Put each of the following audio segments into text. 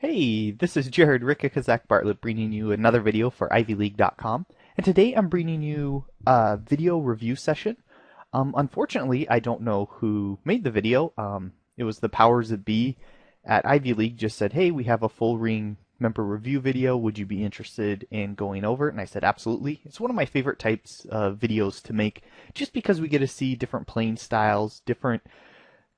Hey, this is Jared Rikakazak Bartlett bringing you another video for ivyleague.com, and today I'm bringing you a video review session. Unfortunately, I don't know who made the video. It was the powers that be at Ivy League just said, hey, we have a full ring member review video. Would you be interested in going over it? And I said, absolutely. It's one of my favorite types of videos to make just because we get to see different playing styles, different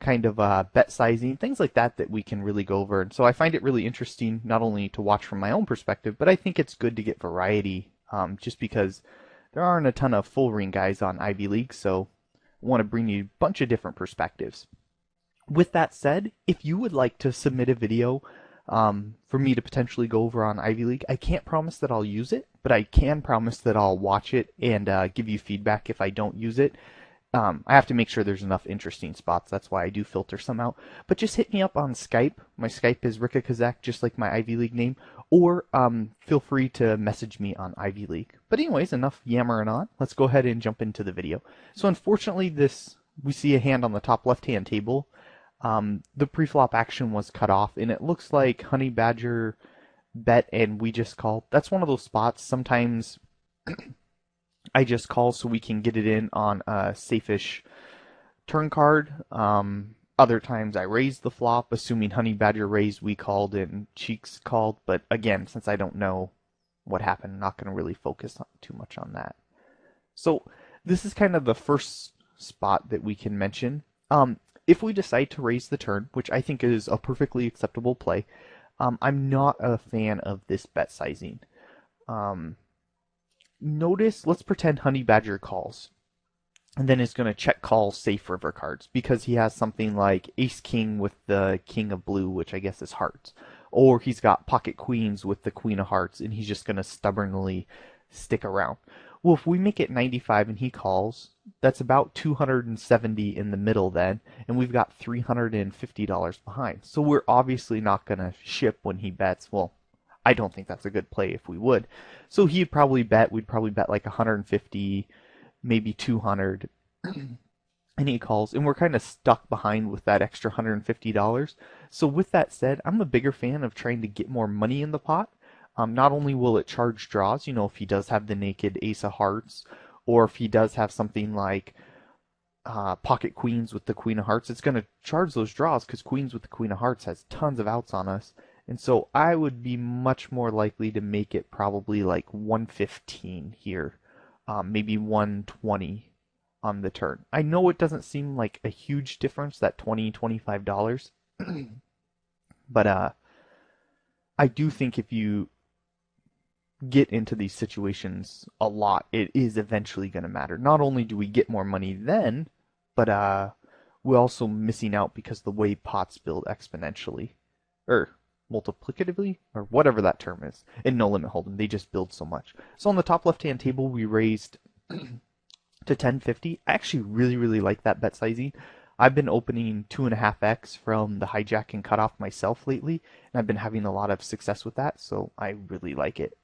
kind of bet sizing, things like that that we can really go over. And so I find it really interesting not only to watch from my own perspective, but I think it's good to get variety just because there aren't a ton of full ring guys on Ivy League, so I want to bring you a bunch of different perspectives. With that said, if you would like to submit a video for me to potentially go over on Ivy League, I can't promise that I'll use it, but I can promise that I'll watch it and give you feedback if I don't use it. I have to make sure there's enough interesting spots. That's why I do filter some out. But just hit me up on Skype. My Skype is Rikakazak, just like my Ivy League name. Or feel free to message me on Ivy League. But anyways, enough yammering on. Let's go ahead and jump into the video. So unfortunately, we see a hand on the top left-hand table. The pre-flop action was cut off, and it looks like Honey Badger bet and we just called. That's one of those spots. Sometimes I just call so we can get it in on a safe-ish turn card. Other times I raise the flop, assuming Honey Badger raised, we called, and Cheeks called. But again, since I don't know what happened, I'm not going to really focus too much on that. So this is kind of the first spot that we can mention. If we decide to raise the turn, which I think is a perfectly acceptable play, I'm not a fan of this bet sizing. Notice, let's pretend Honey Badger calls, and then is going to check call safe river cards because he has something like Ace King with the King of Blue, which I guess is hearts, or he's got Pocket Queens with the Queen of Hearts, and he's just going to stubbornly stick around. Well, if we make it 95 and he calls, that's about 270 in the middle then, and we've got $350 behind. So we're obviously not going to ship when he bets. Well, I don't think that's a good play if we would. So we'd probably bet like 150, maybe 200, and he calls, and we're kind of stuck behind with that extra $150. So with that said, I'm a bigger fan of trying to get more money in the pot. Not only will it charge draws, if he does have the naked Ace of Hearts, or if he does have something like Pocket Queens with the Queen of Hearts, it's going to charge those draws because Queens with the Queen of Hearts has tons of outs on us. And so I would be much more likely to make it probably like 115 here, maybe 120 on the turn. I know it doesn't seem like a huge difference, that $25, but I do think if you get into these situations a lot, it is eventually going to matter. Not only do we get more money then, but we're also missing out because the way pots build exponentially, or multiplicatively, or whatever that term is, in No Limit Hold'em. They just build so much. So on the top left-hand table, we raised to 1050. I actually really like that bet sizing. I've been opening 2.5x from the hijack and cutoff myself lately, and I've been having a lot of success with that, so I really like it.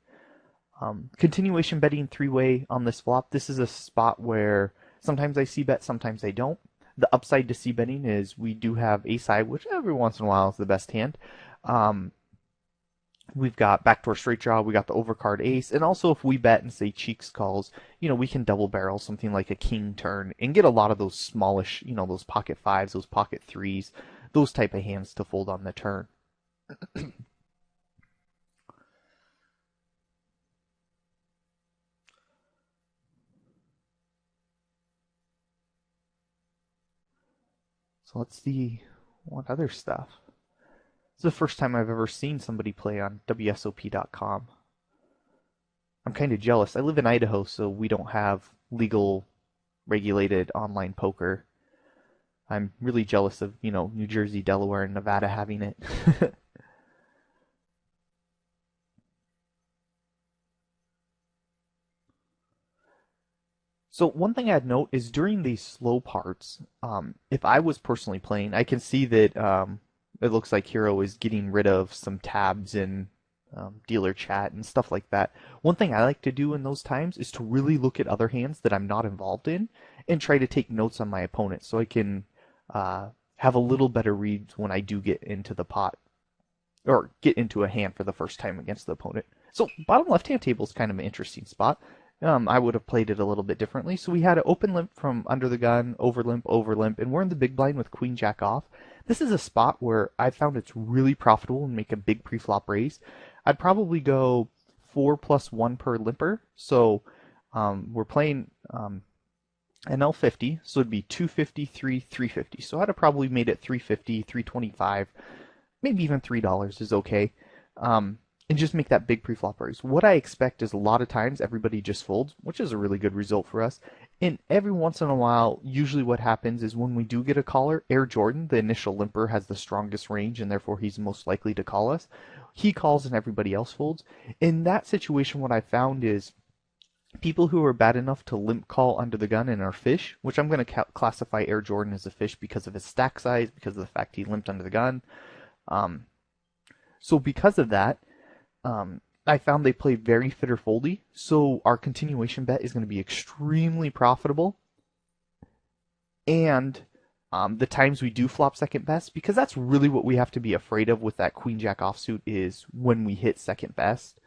Continuation betting three-way on this flop. This is a spot where sometimes I see bet, sometimes I don't. The upside to C betting is we do have ace high, which every once in a while is the best hand. We've got backdoor straight draw, we got the overcard ace, and also if we bet and say Cheeks calls, we can double barrel something like a king turn and get a lot of those smallish, those pocket fives, those pocket threes, those type of hands to fold on the turn. So let's see what other stuff. It's the first time I've ever seen somebody play on WSOP.com. I'm kind of jealous. I live in Idaho, so we don't have legal, regulated online poker. I'm really jealous of, New Jersey, Delaware, and Nevada having it. So one thing I'd note is during these slow parts, if I was personally playing, I can see that it looks like Hero is getting rid of some tabs in dealer chat and stuff like that. One thing I like to do in those times is to really look at other hands that I'm not involved in and try to take notes on my opponent so I can have a little better read when I do get into the pot. or get into a hand for the first time against the opponent. So bottom left-hand table is kind of an interesting spot. I would have played it a little bit differently. So we had an open limp from under the gun, over limp, and we're in the big blind with queen jack off. This is a spot where I found it's really profitable and make a big pre-flop raise. I'd probably go 4+1 per limper. So we're playing an L50, so it'd be 250, 350. So I'd have probably made it 350, 325, maybe even $3 is okay. And just make that big pre-flop raise. What I expect is a lot of times everybody just folds, which is a really good result for us. And every once in a while, usually what happens is when we do get a caller, Air Jordan, the initial limper, has the strongest range and therefore he's most likely to call us. He calls and everybody else folds. In that situation, what I found is people who are bad enough to limp call under the gun and are fish, which I'm going to classify Air Jordan as a fish because of his stack size, because of the fact he limped under the gun. So because of that, I found they play very fit or foldy, so our continuation bet is going to be extremely profitable. And the times we do flop second best, because that's really what we have to be afraid of with that queen jack offsuit, is when we hit second best.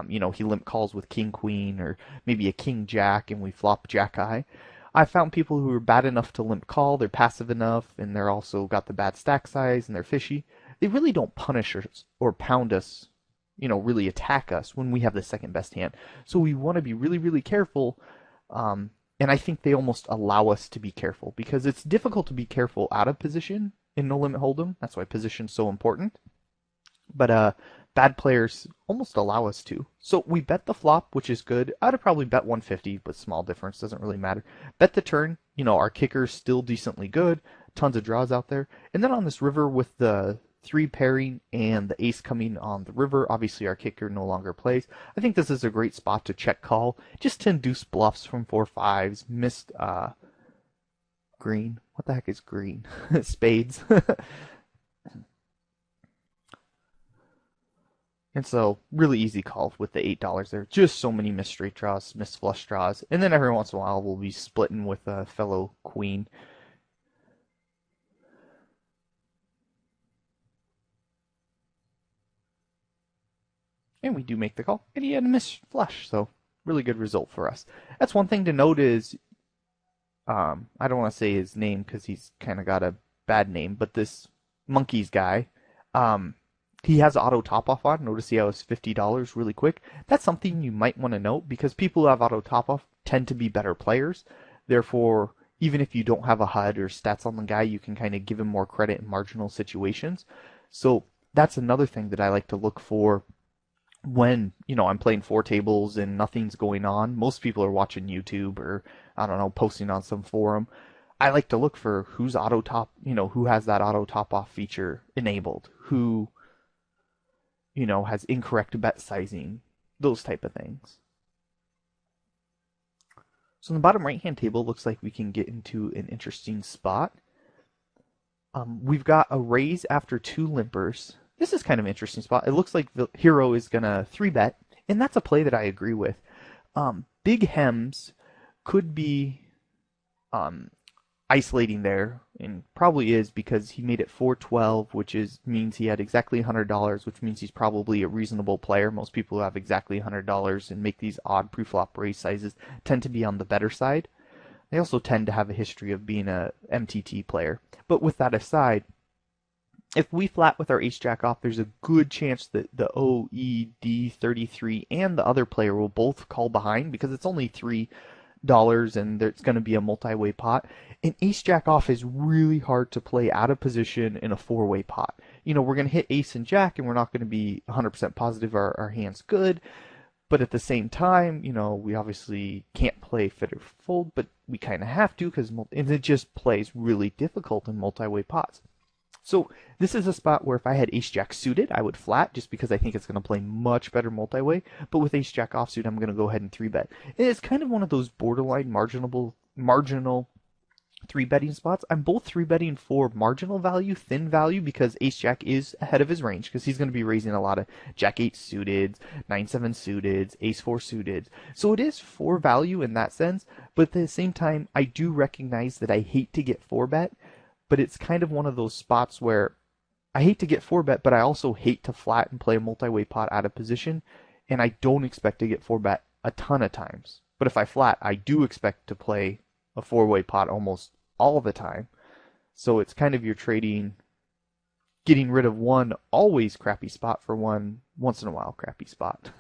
He limp calls with king queen or maybe a king jack and we flop jack high. I found people who are bad enough to limp call, they're passive enough, and they're also got the bad stack size and they're fishy. They really don't punish us or pound us, really attack us when we have the second best hand. So we want to be really, really careful. And I think they almost allow us to be careful because it's difficult to be careful out of position in no limit hold'em. That's why position's so important. But bad players almost allow us to. So we bet the flop, which is good. I'd have probably bet 150, but small difference, doesn't really matter. Bet the turn, our kicker's still decently good. Tons of draws out there. And then on this river with the 3 pairing and the ace coming on the river, obviously our kicker no longer plays. I think this is a great spot to check call, just to induce bluffs from 4-5s, missed green. What the heck is green? Spades. And so, really easy call with the $8 there. Just so many missed straight draws, missed flush draws. And then every once in a while, we'll be splitting with a fellow queen. And we do make the call. And he had a missed flush, so really good result for us. That's one thing to note is, I don't want to say his name because he's kind of got a bad name, but this Monkeys guy, he has auto top off on. Notice he has $50 really quick. That's something you might want to note because people who have auto top off tend to be better players. Therefore, even if you don't have a HUD or stats on the guy, you can kind of give him more credit in marginal situations. So that's another thing that I like to look for when, I'm playing 4 tables and nothing's going on. Most people are watching YouTube or, I don't know, posting on some forum. I like to look for who's auto top, who has that auto top off feature enabled, who has incorrect bet sizing, those type of things. So in the bottom right-hand table, looks like we can get into an interesting spot. We've got a raise after 2 limpers. This is kind of an interesting spot. It looks like the hero is going to 3-bet, and that's a play that I agree with. Big hems could be isolating there, and probably is because he made it 412, which means he had exactly $100, which means he's probably a reasonable player. Most people who have exactly $100 and make these odd pre-flop raise sizes tend to be on the better side. They also tend to have a history of being a MTT player. But with that aside, if we flat with our ace-jack off, there's a good chance that the OED33 and the other player will both call behind because it's only $3 and there's going to be a multi-way pot. And ace-jack off is really hard to play out of position in a 4-way pot. We're going to hit ace and jack and we're not going to be 100% positive our hand's good. But at the same time, we obviously can't play fit or fold, but we kind of have to because it just plays really difficult in multi-way pots. So this is a spot where if I had ace-jack suited, I would flat just because I think it's going to play much better multi-way. But with ace-jack offsuit, I'm going to go ahead and 3-bet. And it's kind of one of those borderline marginal 3-betting spots. I'm both 3-betting for marginal value, thin value, because ace-jack is ahead of his range because he's going to be raising a lot of jack-8 suited, 9-7 suited, ace-4 suited. So it is for value in that sense, but at the same time, I do recognize that I hate to get 4-bet. But it's kind of one of those spots where I hate to get 4-bet, but I also hate to flat and play a multi-way pot out of position, and I don't expect to get 4-bet a ton of times. But if I flat, I do expect to play a 4-way pot almost all the time. So it's kind of you're trading getting rid of one always crappy spot for one once in a while crappy spot.